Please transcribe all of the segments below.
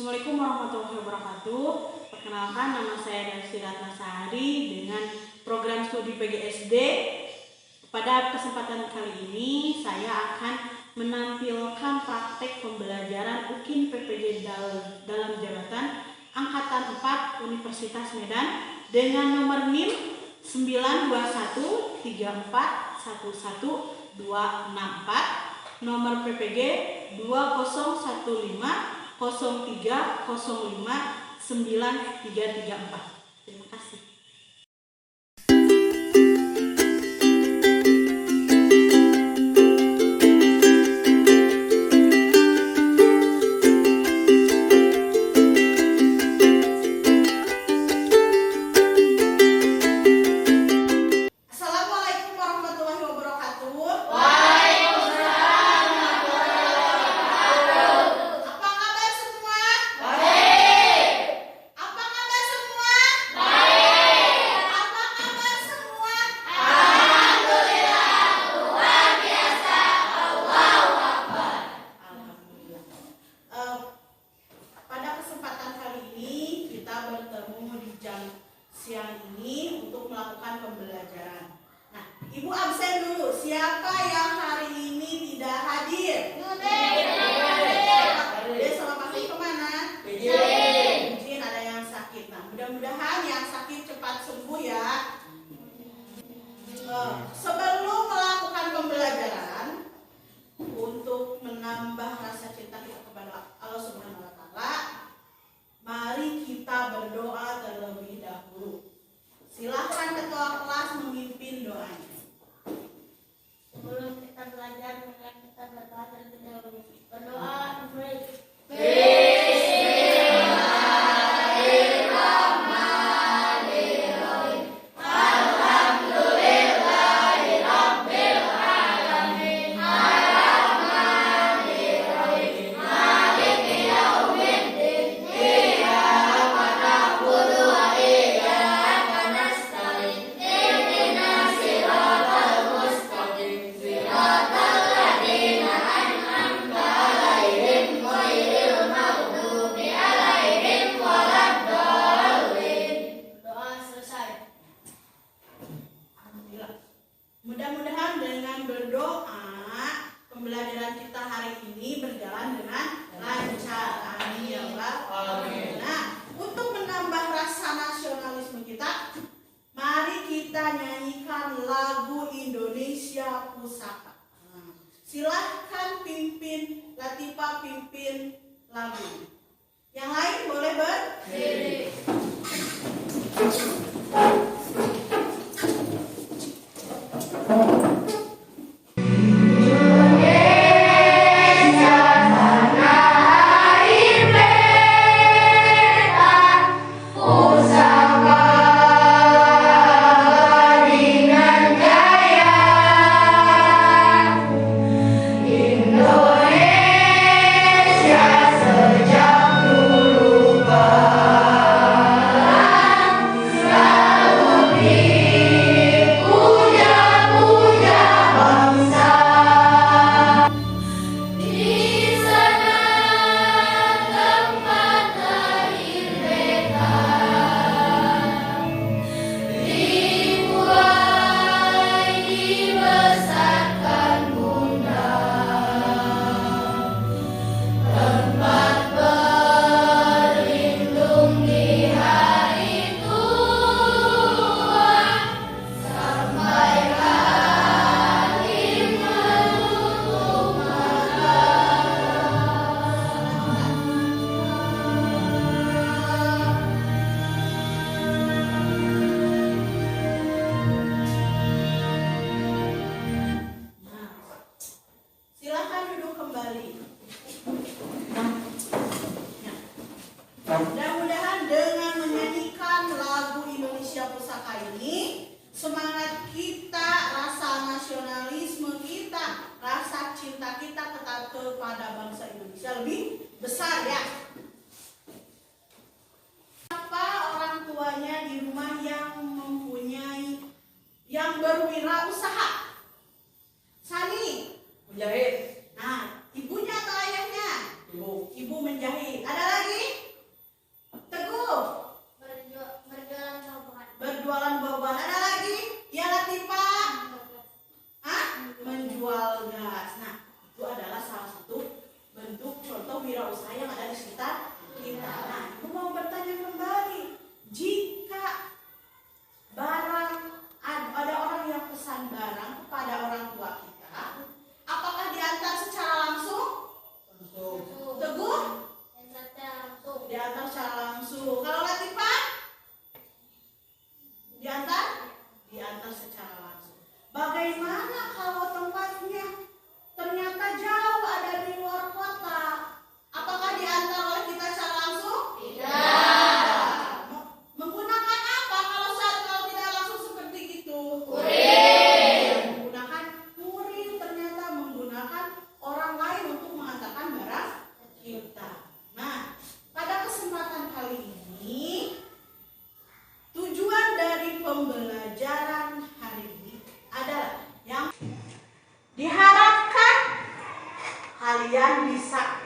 Assalamualaikum warahmatullahi wabarakatuh. Perkenalkan, nama saya Delsi Ratnasari dengan program studi PGSD. Pada kesempatan kali ini saya akan menampilkan praktek pembelajaran UKIN PPJ dalam jabatan Angkatan 4 Universitas Medan dengan nomor NIM 921341124, nomor PPG 201503059334. Terima kasih. Siang ini untuk melakukan pembelajaran. Nah, Ibu absen dulu. Siapa yang hari ini tidak hadir? Dia sama Pak kemana? Mungkin ada yang sakit. Nah, mudah-mudahan yang sakit cepat sembuh ya. Sebelum melakukan pembelajaran, untuk menambah rasa cinta kita kepada Allah Subhanahu wa Ta'ala, mari kita berdoa terlebih dahulu. Silahkan ketua kelas memimpin doanya. Sebelum kita belajar, kita berdoa terlebih dahulu. Berdoa, mudah-mudahan dengan berdoa pembelajaran kita hari ini berjalan dengan lancar. Amin ya Allah. Nah, untuk menambah rasa nasionalisme kita, mari kita nyanyikan lagu Indonesia Pusaka. Silahkan pimpin, Latifah pimpin lagu. Yang lain boleh berdiri. Mudah-mudahan dengan menyanyikan lagu Indonesia Pusaka ini, semangat kita, rasa nasionalisme kita, rasa cinta kita kepada bangsa Indonesia lebih besar ya. Siapa orang tuanya di rumah yang berwirausaha? Sani menjahit. Nah, ibunya atau ayahnya? Ibu menjahit. Ada lagi? dosa yang ada di sekitar kita. Nah, Ibu mau bertanya kembali, jika barang ada orang yang pesan barang kepada orang tua kita, apakah diantar secara langsung? Teguh? Diantar secara langsung. Kalau Latifah? Diantar secara langsung. Bagaimana kalau tempatnya ternyata jauh, ada di luar kota? Apakah diantar oleh kita secara langsung? Tidak. Menggunakan apa kalau tidak langsung seperti itu? Kurir. Menggunakan kurir, ternyata menggunakan orang lain untuk mengantarkan barang kita. Nah, pada kesempatan kali ini tujuan dari pembelajaran hari ini adalah yang diharapkan kalian bisa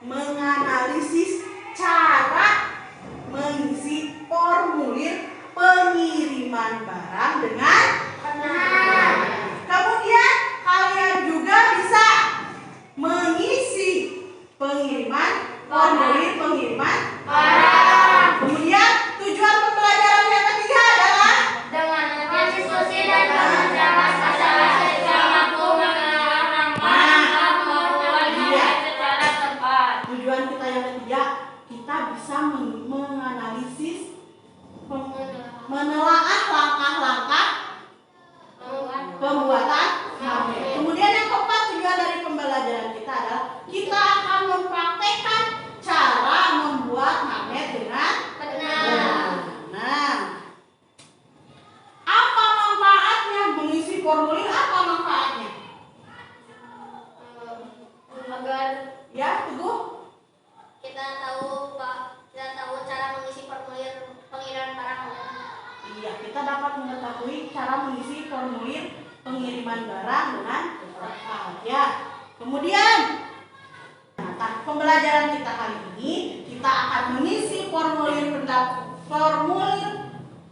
menganalisis cara mengisi formulir pengiriman barang dengan benar. Kemudian kalian juga bisa mengisi formulir pengiriman barang. Kemudian tujuan pembelajaran yang ketiga adalah dengan berdiskusi dan menjawab masalah secara mampu mengenal secara tepat. Tujuan kita yang ketiga, kita bisa menganalisis, menelaah langkah-langkah pembuatan magnet. Kemudian yang keempat, tujuan dari pembelajaran kita adalah kita akan mempraktekkan cara membuat magnet dengan benar. Nah, apa manfaatnya mengisi formulir? Apa manfaatnya? Agar Ya, Teguh? kita tahu cara mengisi formulir pengiriman barang. Iya, kita dapat mengetahui cara mengisi formulir pengiriman barang dengan tepat. Ya. Kemudian, pembelajaran kita kali ini kita akan mengisi formulir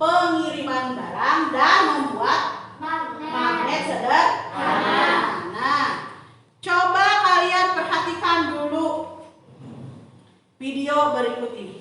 pengiriman barang dan membuat magnet sederhana. Nah, coba kalian perhatikan dulu video berikut ini.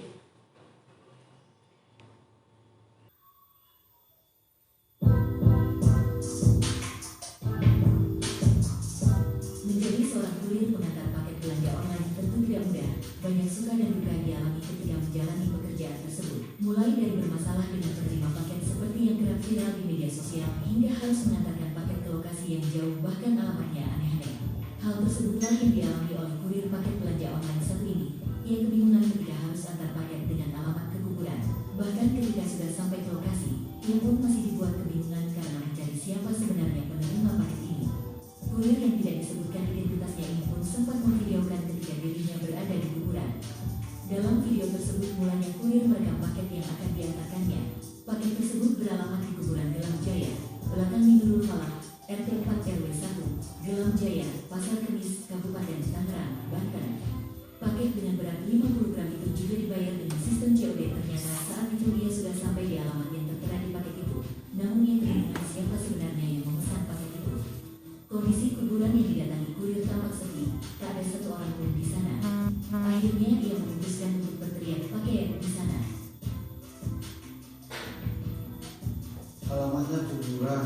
Menjadi seorang kurir pengantar paket belanja online tentu tidak mudah. Banyak suka dan duka yang dialami ketika menjalani pekerjaan tersebut. Mulai dari bermasalah dengan penerima paket seperti yang kerap viral di media sosial, hingga harus mengantarkan paket ke lokasi yang jauh, bahkan alamatnya aneh-aneh. Hal tersebutlah yang dialami oleh kurir paket belanja online satu ini. Ia kebingungan ketika harus antar paket dengan alamat kekuburan. Bahkan ketika sudah sampai ke lokasi, ia pun masih dibuat kebingungan karena mencari siapa sebenarnya penerima paket ini. Kurir yang tidak disebutkan identitasnya ini pun sempat memvideokan ketika dirinya berada di kuburan. Dalam video tersebut mulanya kurir merekam paket yang akan diantarkannya. Paket tersebut beralamat di kuburan Gelam Jaya, belakang Nurul Falah, RT 4 RW 1, Gelam Jaya, Pasar Kemis, Kabupaten Tangerang, Banten. Paket dengan berat 50 gram itu juga dibayar dengan sistem COD. Ternyata saat itu ia sudah sampai di alamat yang tertera di paket itu. Namun ia kebingungan siapa sebenarnya yang memesan paket itu. Kondisi kuburan yang didatangi kurir tampak sepi, tak ada satu orang pun di sana. Akhirnya ia memutuskan untuk berteriak pakai di sana. Alamatnya kuburan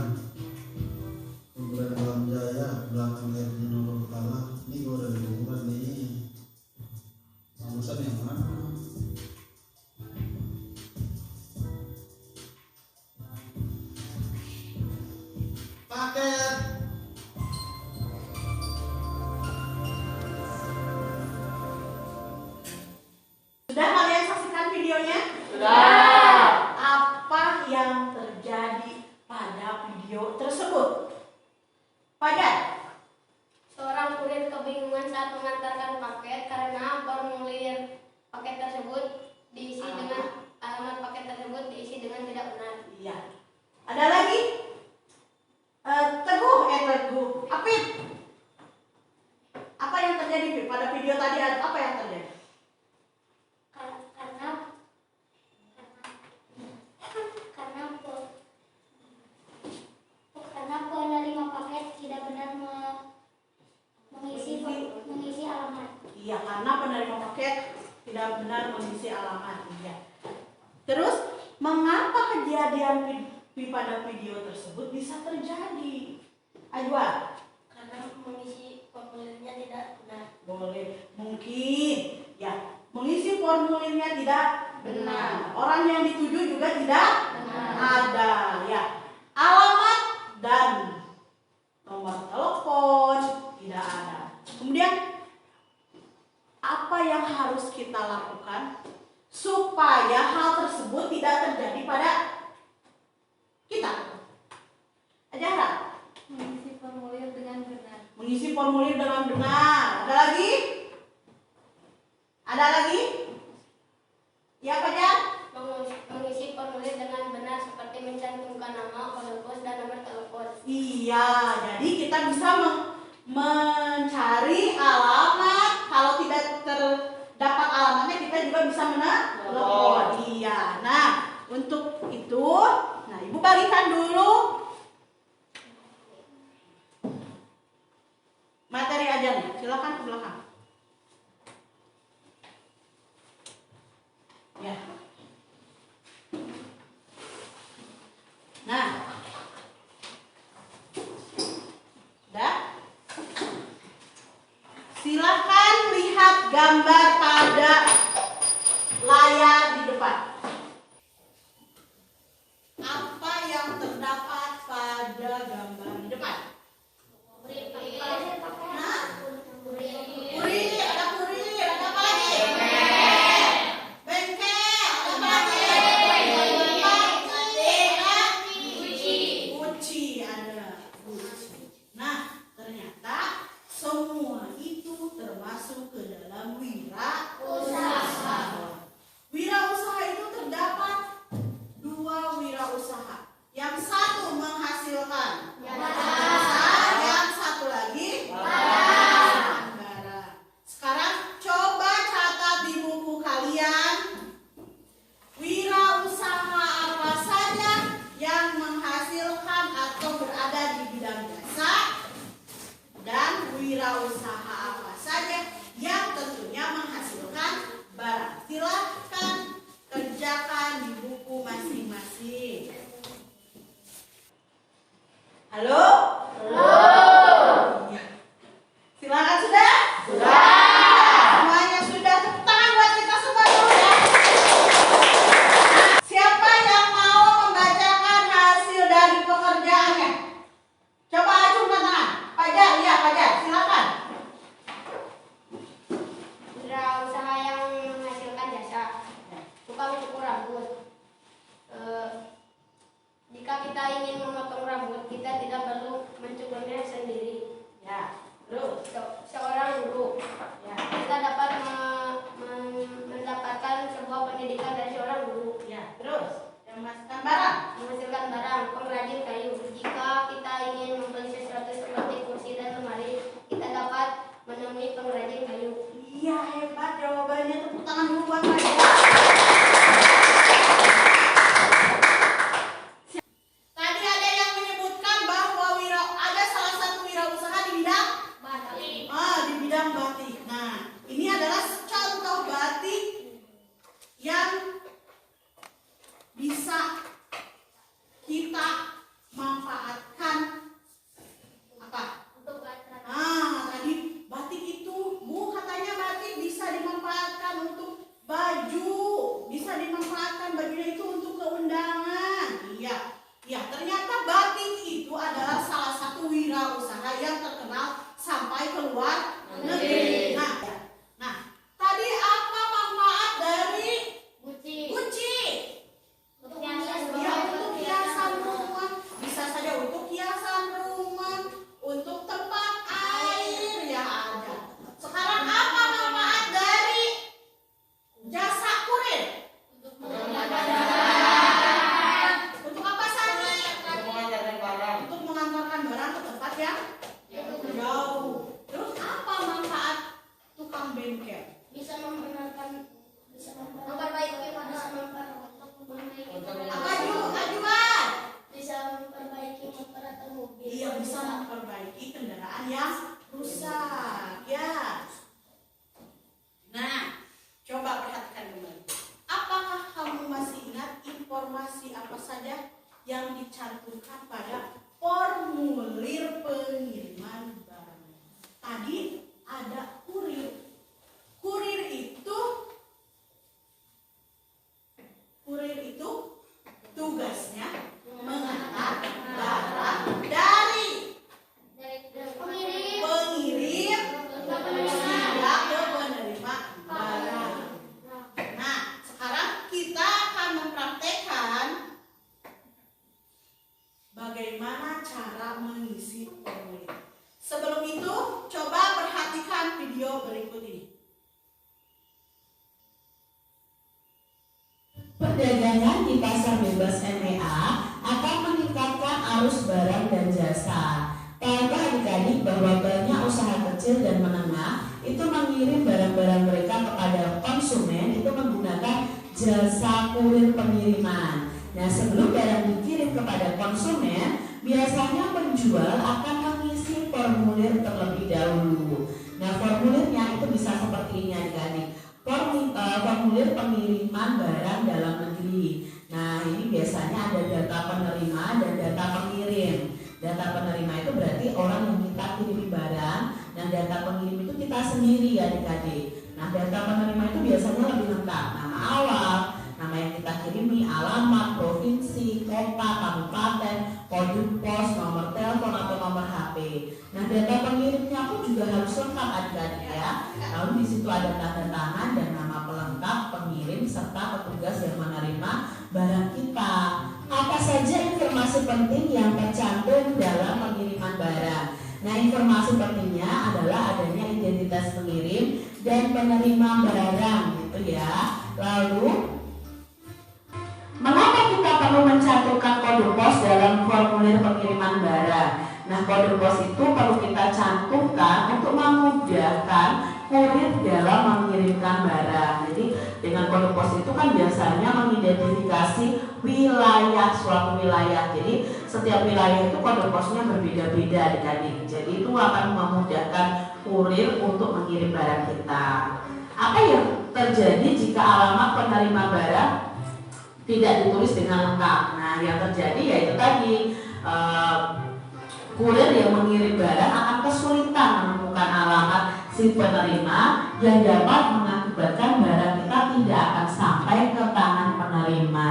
Gelam Jaya, belakang RT Nurul Falah. Ini gue udah di kuburan nih. Urusan yang mana? Paket. Sudah kalian saksikan videonya? Sudah. Apa yang terjadi pada video tersebut? Pada Seorang kurir kebingungan saat mengantarkan paket karena formulir paket tersebut diisi dengan alamat paket tersebut diisi dengan tidak benar. iya. Ada lagi? Teguh. Apit. Apa yang terjadi, Pip? Pada video tadi apa yang terjadi? Karena penerima paket tidak benar mengisi alamat. Iya, karena penerima paket tidak benar mengisi alamat. Iya. Terus, mengapa kejadian pada video tersebut bisa terjadi? Ajwa, Karena mengisi formulirnya tidak benar. boleh. Mungkin, ya, mengisi formulirnya tidak benar. Orang yang dituju juga tidak ada. Ya, alamat dan nomor telepon tidak ada. Kemudian apa yang harus kita lakukan supaya hal tersebut tidak terjadi pada kita? Ajara, Mengisi formulir dengan benar. mengisi formulir dengan benar. Ada lagi? Ada lagi? Ya, Fajar? Mengisi formulir dengan benar seperti mencantumkan nama, kode pos, dan nomor telepon. Iya, jadi kita bisa mencari alamat. Kalau tidak terdapat alamatnya, kita juga bisa menelepon. Iya. Nah, untuk itu, nah Ibu bagikan dulu materi ajarnya. Silakan ke belakang. Ya. Nah, udah? Silakan lihat gambar pada layar di depan. Apa yang terdapat pada gambar di depan? Nah, kurir, ada kurir, ada apa lagi? Bengkel, ada apa lagi? Kunci, ada kunci. Nah, ternyata semua itu termasuk ke dalam wirausaha. Wirausaha itu terdapat 2 wirausaha. Yang satu menghasilkan yang satu lagi barang. Sekarang coba catat di buku kalian wirausaha apa saja yang menghasilkan atau berada di bidang jasa, dan wirausaha apa saja yang tentunya menghasilkan barang. Silakan kerjakan di buku masing-masing. Halo? Iya. Silakan sudah? Semuanya sudah. Tepuk tangan buat kita semua dulu ya. Siapa yang mau membacakan hasil dari pekerjaannya? Coba acungkan tangan. Fajar, iya Fajar, silakan. Wirausaha yang menghasilkan jasa. Tukang cukur rambut. Jika kita ingin memotong rambut, kita tidak perlu mencukurnya sendiri. Ya, terus. Seorang guru, Ya, kita dapat mendapatkan sebuah pendidikan dari seorang guru. ya, terus. Yang menghasilkan barang. Menghasilkan barang, pengrajin kayu. Jika kita ingin membeli sesuatu seperti kursi dan lemari, kita dapat menemui pengrajin kayu. Iya, hebat jawabannya. Tepuk tangan dulu buat Fajar. Tadi ada yang menyebutkan bahwa ada salah satu wirausaha di bidang di bidang batik. Nah, ini adalah contoh batik yang bisa kita manfaatkan apa? Tadi batik itu, Bu, katanya batik bisa dimanfaatkan untuk baju, cantumkan pada formulir pengiriman barang. Tadi ada kurir. Kurir itu tugasnya mengantar barang dari pengirim hingga ke penerima barang. Nah, sekarang kita akan mempraktekkan bagaimana cara mengisi formulir. Sebelum itu, coba perhatikan video berikut ini. Perdagangan di pasar bebas MEA akan meningkatkan arus barang dan jasa. Tahukah adik-adik bahwa banyak usaha kecil dan menengah itu mengirim barang-barang mereka kepada konsumen itu menggunakan jasa kurir pengiriman. Nah, sebelum barang dikirim kepada konsumen, biasanya penjual akan mengisi formulir terlebih dahulu. Nah, formulirnya itu bisa seperti ini adik-adik. Formulir pengiriman barang dalam negeri. Nah, ini biasanya ada data penerima dan data pengirim. Data penerima itu berarti orang yang kita kirimi barang, dan data pengirim itu kita sendiri adik-adik. Nah, data penerima itu biasanya lebih lengkap. Nama awal, nama yang kita kirimi, alamat, provinsi, kota, kabupaten, kode pos, nomor telepon atau nomor HP. Nah, data pengirimnya pun juga harus lengkap adik-adik ya. Lalu di situ ada tanda tangan dan nama pelengkap pengirim serta petugas yang menerima barang kita. Apa saja informasi penting yang tercantum dalam pengiriman barang? Nah, informasi pentingnya adalah adanya identitas pengirim dan penerima barang gitu ya. Lalu mengapa kita perlu mencantumkan kode pos dalam formulir pengiriman barang? Nah, kode pos itu perlu kita cantumkan untuk memudahkan kurir dalam mengirimkan barang. Jadi dengan kode pos itu kan biasanya mengidentifikasi wilayah, suatu wilayah. Jadi setiap wilayah itu kode posnya berbeda-beda adik-adik. Jadi itu akan memudahkan kurir untuk mengirim barang kita. Apa yang terjadi jika alamat penerima barang tidak ditulis dengan lengkap? Nah, yang terjadi yaitu tadi kurir yang mengirim barang akan kesulitan menemukan alamat si penerima yang dapat mengakibatkan barang kita tidak akan sampai ke tangan penerima.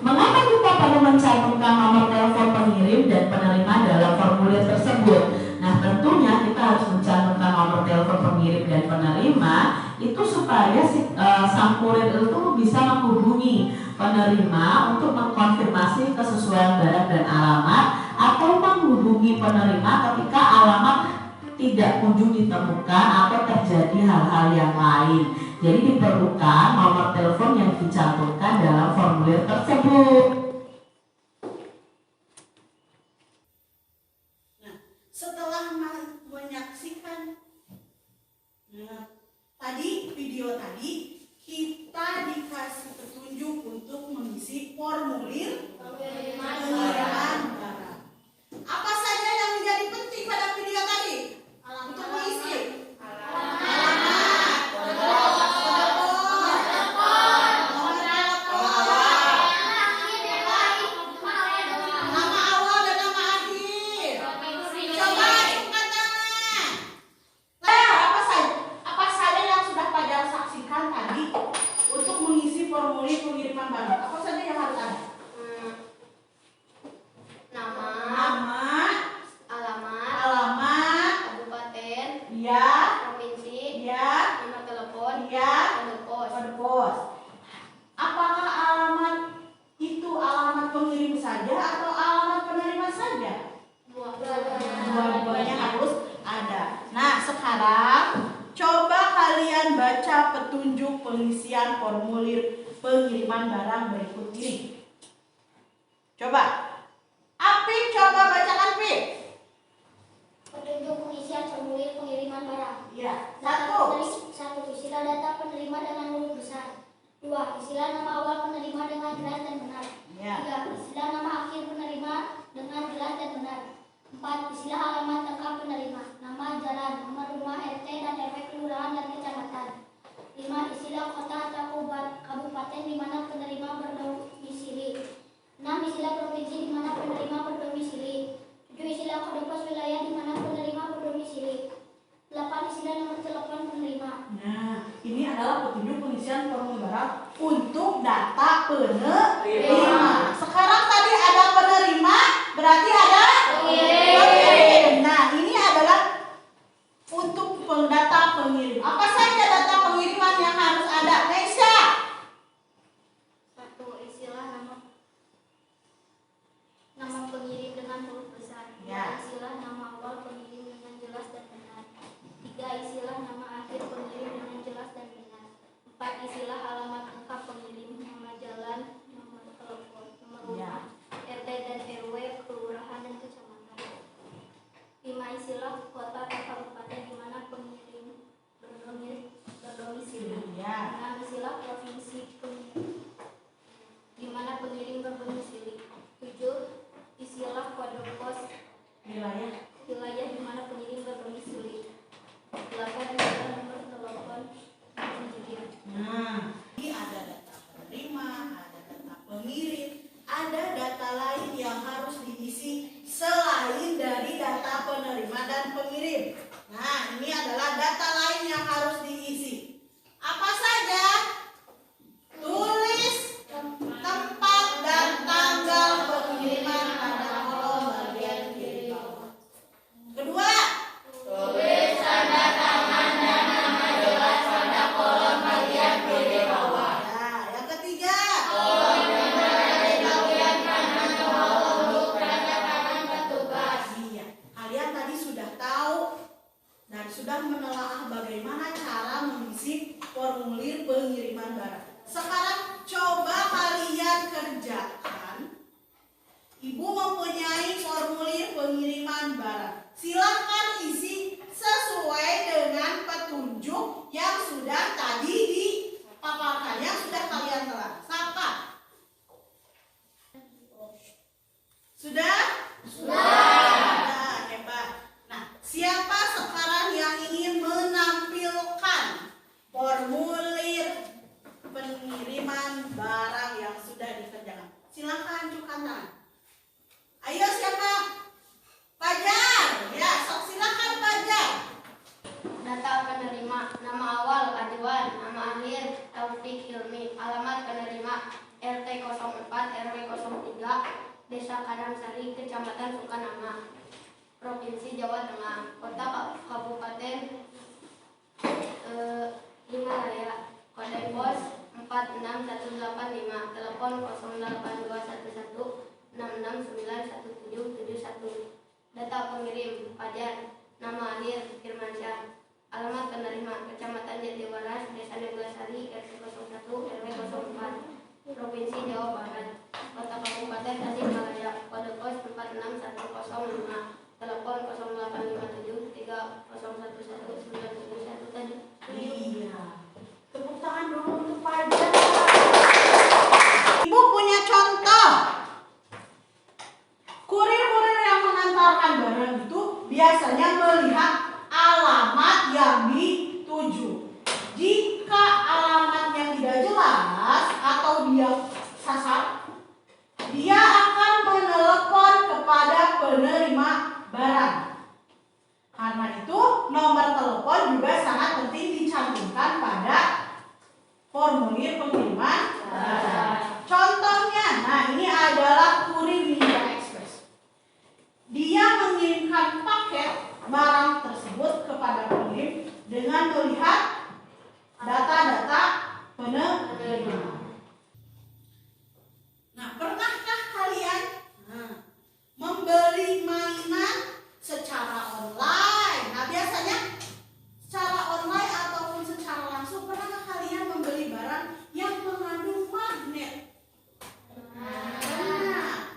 Mengapa kita perlu mencantumkan nomor telepon pengirim dan penerima dalam formulir tersebut? Nah, tentunya kita harus mencantumkan nomor telepon pengirim dan penerima itu supaya sang kurir itu bisa menghubungi penerima untuk mengkonfirmasi kesesuaian barang dan alamat, atau menghubungi penerima ketika alamat tidak kunjung ditemukan atau terjadi hal-hal yang lain. Jadi diperlukan nomor telepon yang dicantumkan dalam formulir tersebut. Nah, setelah menyaksikan video tadi, kita dikasih petunjuk untuk mengisi formulir pengiriman barang. Apa saja yang menjadi penting pada video tadi? Untuk mengisi formulir pengiriman barang. Apa saja yang harus ada? Nama, alamat, kabupaten, ya, provinsi, ya, nomor telepon, ya, kode pos. kode pos. Apakah alamat itu alamat pengirim saja atau alamat penerima saja? Dua-duanya harus ada. Nah, sekarang coba kalian baca petunjuk pengisian formulir pengiriman barang berikut ini. Coba. Apip, coba bacakan, Pip. Petunjuk pengisian formulir pengiriman barang. Ya. Satu, istilah data penerima dengan huruf besar. 2, istilah nama awal penerima dengan jelas dan benar. Ya. 3, istilah nama akhir penerima dengan jelas dan benar. 4, istilah alamat lengkap penerima, nama jalan, nomor rumah, RT dan RW kelurahan dan kecamatan. 5, istilah kota atau kabupaten di mana penerima berdomisili. 6, 6. Istilah provinsi di mana penerima berdomisili. 7. Istilah kode pos wilayah di mana penerima berdomisili. 8. Istilah nomor telepon penerima. Nah, ini adalah petunjuk pengisian formulir barat untuk data penerima. Sekarang tadi ada penerima, berarti ada pengirim. Nah, ini adalah untuk data pengirim. Apa saja data pengiriman yang harus ada, Nesya? 1. Istilah nama pengirim dengan huruf besar. 2. Ya. Istilah nama awal pengirim dengan jelas dan benar. 3. Istilah nama akhir pengirim dengan jelas dan benar. 4. Istilah alamat lengkap pengirim, nama jalan, nomor telepon, nomor rumah, RT dan RW, kelurahan dan kecamatan. 5. Istilah kota atau kabupaten di mana pengirim berdomisili. 6. Istilah provinsi pengirim di mana pengirim berdomisili. 7. Istilah kode pos wilayah di mana pengirim berdomisili. 8. Istilah nomor telepon pengirim. Nah, ini ada data penerima, ada data pengirim, ada data lain yang harus diisi selain dari data penerima dan pengirim. Nah, ini adalah data lain yang harus diisi. Apa saja? Tulis tempat dan tanggal pengiriman pada kolom bagian kiri bawah. Kedua, tulis tanda tangan dan nama jelas pada kolom bagian kiri bawah. Nah, yang ketiga, kolom di bagian kanan bawah untuk tanda tangan petugas. Iya, kalian tadi sudah tahu dan sudah menelaah bagaimana cara mengisi formulir pengiriman barang. Sekarang coba kalian kerjakan. Ibu mempunyai formulir pengiriman barang. Silakan isi sesuai dengan petunjuk yang sudah tadi dipaparkan, yang sudah kalian telah. Siapa? Sudah? Sudah. Hebat. Nah, siapa sekarang yang ingin menampilkan formulir pengiriman barang yang sudah dikerjakan? Silakan ajukan tangan. Ayo siapa? Fajar. Ya, sok silakan Fajar. Data penerima, nama awal Adwan, nama akhir Taufik Hilmi, alamat penerima RT 04 RW 03 Desa Kadangsari, Kecamatan Sukanama, Provinsi Jawa Tengah, Kota Kabupaten Himalaya, kode pos 46185, telepon 08211 6691771. Data pengirim Fajar, nama akhir Firmansyah, alamat penerima Kecamatan Jatiwaras, Desa Neglasari, RT 01 RW 04, Provinsi Jawa Barat, Kota Kabupaten Tasikmalaya, kode pos 46105, telepon 0857 3011 971 tadi. Iya. Tepuk tangan dulu untuk Fajar. Ibu punya contoh. Kurir-kurir yang mengantarkan barang itu biasanya melihat alamat yang dituju. Jika alamatnya tidak jelas atau dia sasar, dia akan menelepon kepada penerima barang. Karena itu nomor telepon juga sangat penting dicantumkan pada formulir pengiriman barang. Contohnya, nah ini adalah kurir Ninja Express. Dia mengirimkan paket barang tersebut kepada pengirim dengan melihat data-data penerima. Nah, pernahkah kalian membeli mainan secara online? Nah, biasanya secara online ataupun secara langsung, pernahkah kalian membeli barang yang mengandung magnet? Nah,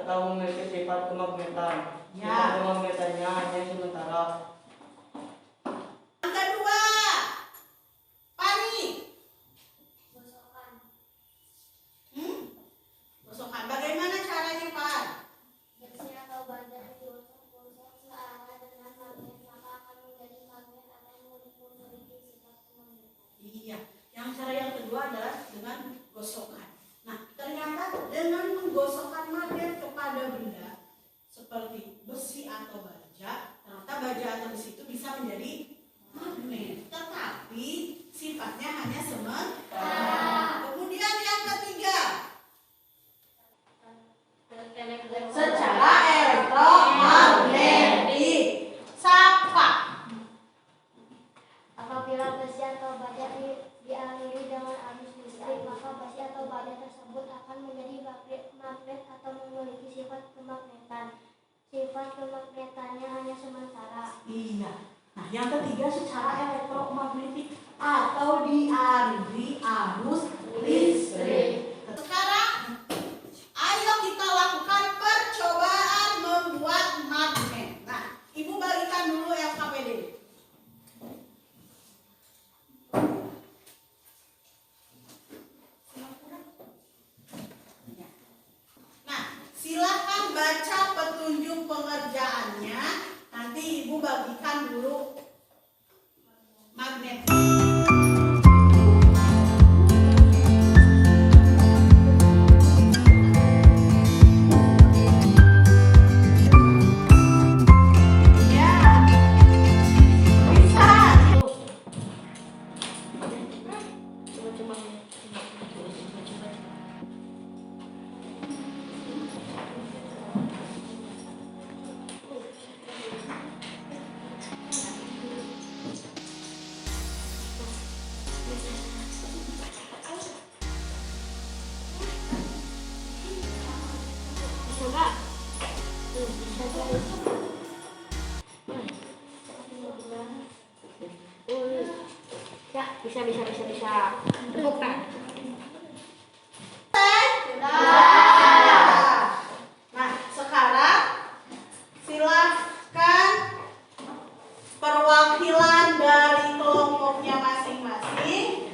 atau memiliki sifat kemagnetan. Ya. Sifat kemagnetannya hanya sementara. Yang kedua, Pani. Gosokan. Bagaimana caranya, Pan? Besi atau baja digosok-gosok searah dengan magnet maka akan menjadi magnet atau memiliki sifat kemagnetan. Iya. Yang cara yang kedua adalah dengan gosokan. Nah, ternyata dengan menggosokkan magnet kepada benda seperti besi atau baja, ternyata baja atau besi itu bisa menjadi magnet. Tetapi sifatnya hanya sementara. Kemudian yang ketiga, secara elektromagnetik. Sapa? Apabila besi atau baja dialiri dengan arus listrik, maka besi atau baja tersebut akan menjadi magnet atau memiliki sifat kemagnetan. Sifat kemagnetannya hanya sementara. Iya. Nah, yang ketiga secara elektromagnetik atau dialiri arus listrik. Sekarang, ayo kita lakukan percobaan membuat magnet. Nah, Ibu bagikan dulu LKPD. Nah, silakan baca petunjuk pengerjaannya. Nanti Ibu bagikan dulu magnet. Ya, bisa. Ya, bisa. Bukan. Nah, sekarang silahkan perwakilan dari kelompoknya masing-masing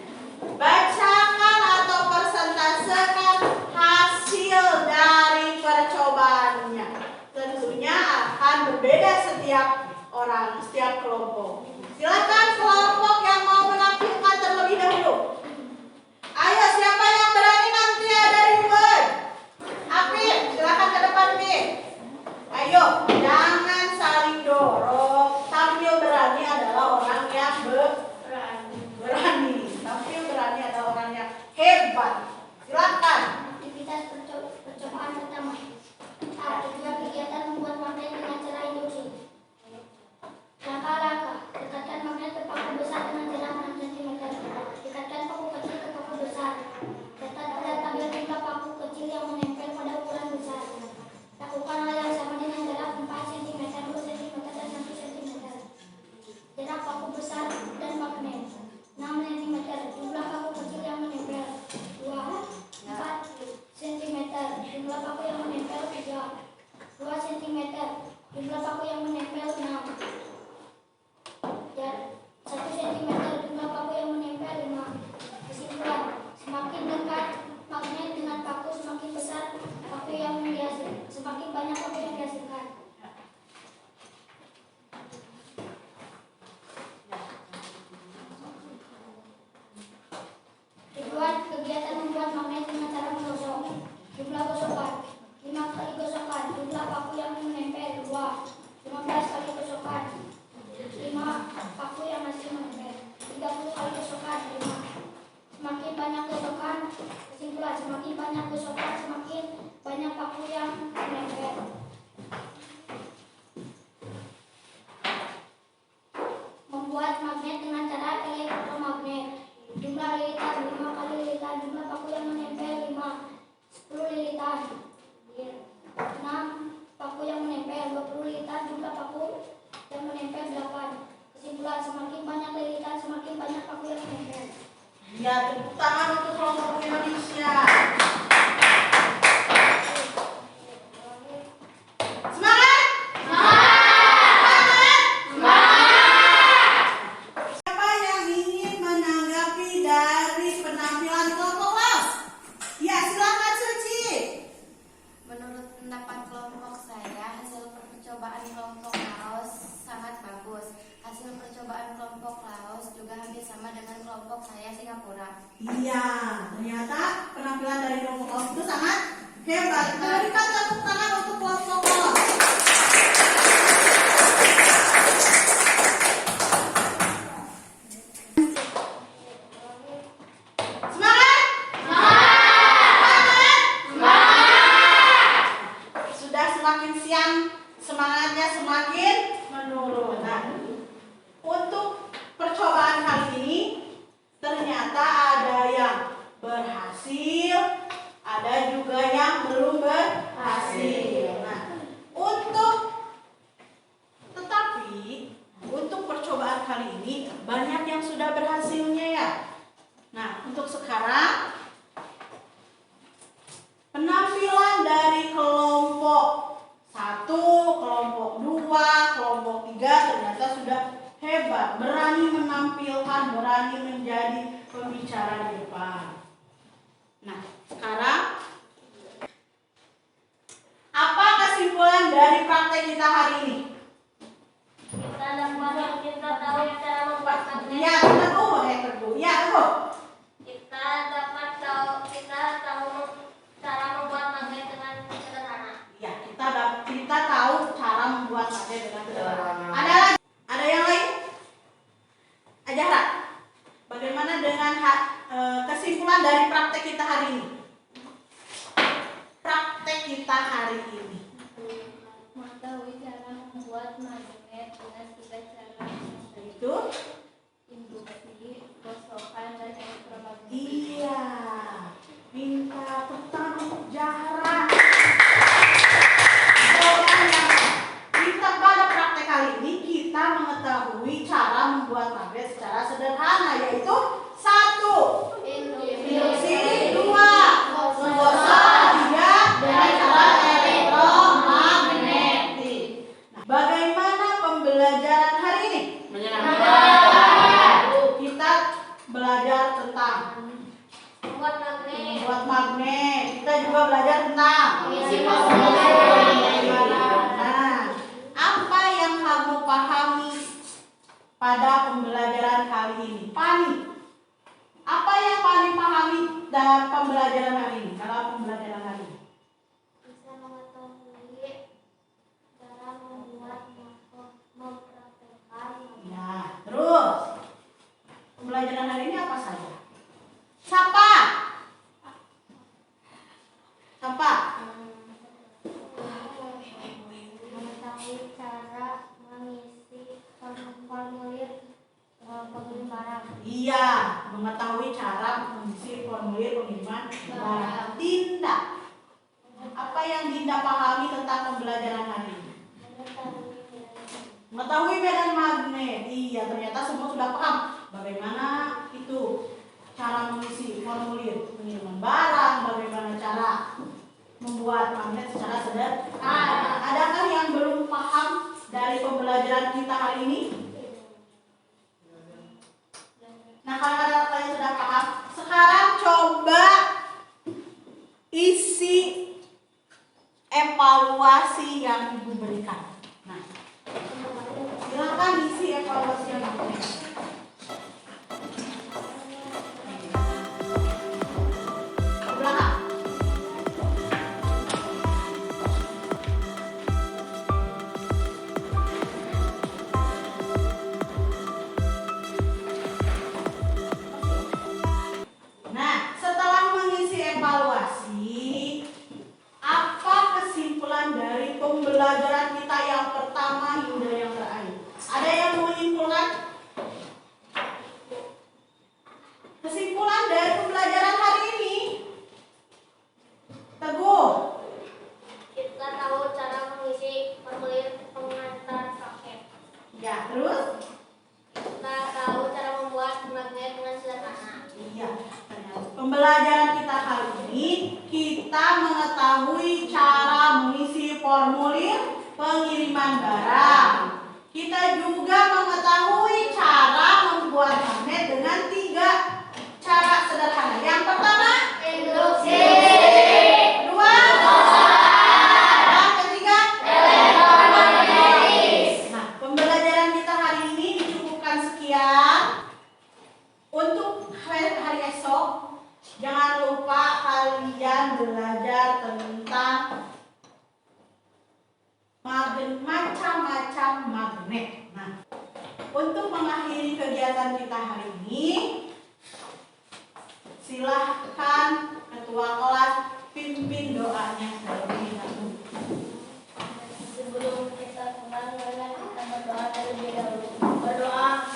bacakan atau persentasekan hasil dari percobaannya. Tentunya akan berbeda setiap orang, setiap kelompok. Silakan kelompok yang mau menampilkan terlebih dahulu. Ayo, siapa yang berani nanti dari Ruben? Apin, silakan ke depan, Pin. Ayo, jangan saling dorong. Tampil berani adalah orang yang berani. Tampil berani adalah orang yang hebat. Silakan. Aktivitas percobaan pertama. Tujuan kegiatan membuat magnet dengan cara induksi. Langkah-langkah. Dekatkan magnet ke paku besar dengan jarak 6 cm. Dekatkan paku kecil ke paku besar. Ambil jumlah paku kecil yang menempel pada ukuran besar. Lakukan hal yang sama dengan jarak 4 cm, 2 cm, dan 1 cm. Jarak paku besar dan magnet 6 cm. Jumlah paku kecil yang menempel 4 cm. Jumlah paku yang menempel 2 cm. Jumlah paku yang menempel 6. 1 cm. Jumlah paku yang menempel 5. Kesimpulan, semakin dekat magnet dengan paku, semakin besar paku yang dihasilkan, semakin banyak paku yang dihasilkan. Tujuan kegiatan membuat magnet dengan cara menggosok. Jumlah gosokan 5 kali gosokan. Jumlah paku yang menempel 2. 15 kali gosokan 5 paku yang masih menempel. 30 kali gosokan 5. Semakin banyak gosokan, kesimpulan semakin banyak gosokan, semakin banyak paku yang menempel. Membuat magnet dengan cara elektromagnet. Jumlah lilitan 5 kali lilitan. Jumlah paku yang menempel 5. 10 lilitan. 6 paku yang menempel. 20 lilitan. Jumlah paku yang menempel 8. Kesimpulan, semakin banyak lilitan, semakin banyak paku yang menempel. Ya, tepuk tangan untuk kelompok Indonesia. pura-pura. Iya, ternyata penampilan dari kelompok kolom itu sangat hebat. Kita berikan tepuk tangan untuk kelompok kolom. Semangat! Sudah semakin siang, semangatnya semakin menurun. Nah, untuk percobaan kali ini ternyata ada yang berhasil, ada juga yang belum berhasil. Nah, untuk percobaan kali ini banyak yang sudah berhasilnya ya. Nah, untuk sekarang penampilan dari kelompok 1, kelompok 2, kelompok 3 ternyata sudah hebat, berani menampilkan, berani menjadi pembicara di depan. Nah, sekarang apa kesimpulan dari praktek kita hari ini? Kita tahu cara membuat magnet. Ya, teguh. Ya, teguh. Kita tahu cara membuat magnet dengan sederhana. Ya, kita tahu cara membuat magnet dengan sederhana. Sederhana. Ada yang lain? Ajara, bagaimana dengan kesimpulan dari praktek kita hari ini? Praktek kita hari ini. Mengetahui cara membuat magnet dengan 3 cara, Itu? induksi, gosokan, dan elektromagnetik. Iya. Minta tepuk tangan untuk Jahra. Kita pada praktek kali ini kita mengetahui cara membuat magnet secara sederhana, yaitu 1. Induksi, 2. Menggosok, 3. Dengan cara elektromagnetik. Nah, bagaimana pembelajaran hari ini? Kita belajar tentang Membuat magnet. membuat magnet. Kita juga belajar tentang Mengisi Nah, apa yang kamu pahami pada pembelajaran kali ini? Pani, apa yang Pani pahami dalam pembelajaran hari ini? Bisa mengetahui cara membuat mempraktekkan. Ya, terus pembelajaran hari ini apa saja? Siapa? Mengetahui cara mengisi formulir pengiriman barang. Iya, mengetahui cara mengisi formulir pengiriman barang. Dinda, apa yang Dinda pahami tentang pembelajaran hari ini? Mengetahui medan magnet. Iya, ternyata semua sudah paham bagaimana itu cara mengisi formulir pengiriman barang, bagaimana cara membuat magnet secara sederhana. Adakah yang belum paham dari pembelajaran kita hari ini? Nah, kalau ada yang sudah paham, sekarang coba isi evaluasi yang Ibu berikan. Nah, silakan isi evaluasi yang Ibu berikan. Ke belakang. Nah, setelah mengisi evaluasi, apa kesimpulan dari pembelajaran kita yang pertama hingga yang terakhir? Ada yang mau menyimpulkan? Kesimpulan dari pembelajaran hari ini? Teguh. Kita tahu cara mengisi formulir pengantar paket. Ya, terus? Kita tahu cara membuat magnet dengan sederhana. Iya. Pembelajaran kita kali ini kita mengetahui cara mengisi formulir pengiriman barang. Kita juga mengetahui cara membuat magnet dengan 3 cara sederhana. Yang pertama, Induksi. kedua, yang ketiga, Elektromagnetis. Nah, pembelajaran kita hari ini dicukupkan sekian. Untuk hari untuk mengakhiri kegiatan kita hari ini, silahkan ketua kelas pimpin doanya terlebih dahulu. Sebelum kita mulai, kita berdoa terlebih dahulu. Berdoa.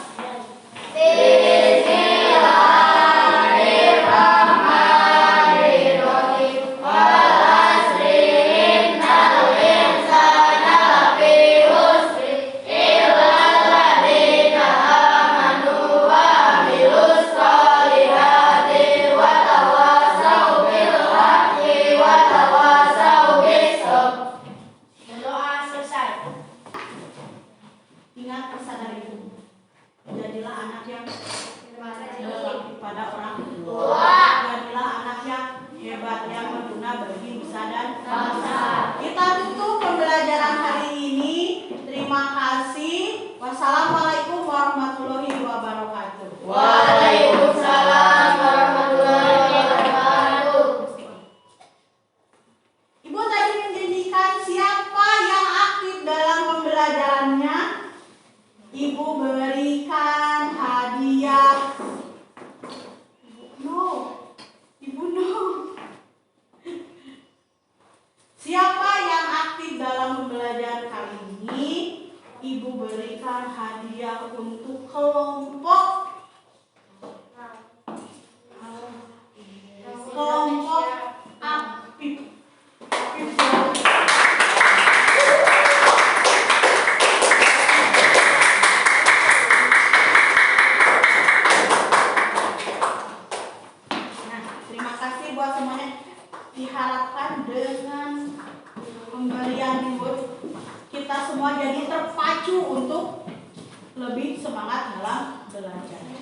Ingat pesan dari ibu. Jadilah anak yang berbakti pada orang tua. Jadilah anak yang hebat, yang berguna bagi nusa dan bangsa. Kita tutup pembelajaran hari ini. Terima kasih. Wassalamualaikum warahmatullahi wabarakatuh. Waalaikumsalam warahmatullahi wabarakatuh. Ibu tadi menjanjikan siapa yang aktif dalam pembelajarannya, Ibu berikan hadiah. No, Ibu no. Siapa yang aktif dalam pembelajaran kali ini, Ibu berikan hadiah untuk kelompok aktif. Terima kasih buat semuanya. Diharapkan dengan pemberian reward kita semua jadi terpacu untuk lebih semangat dalam belajar.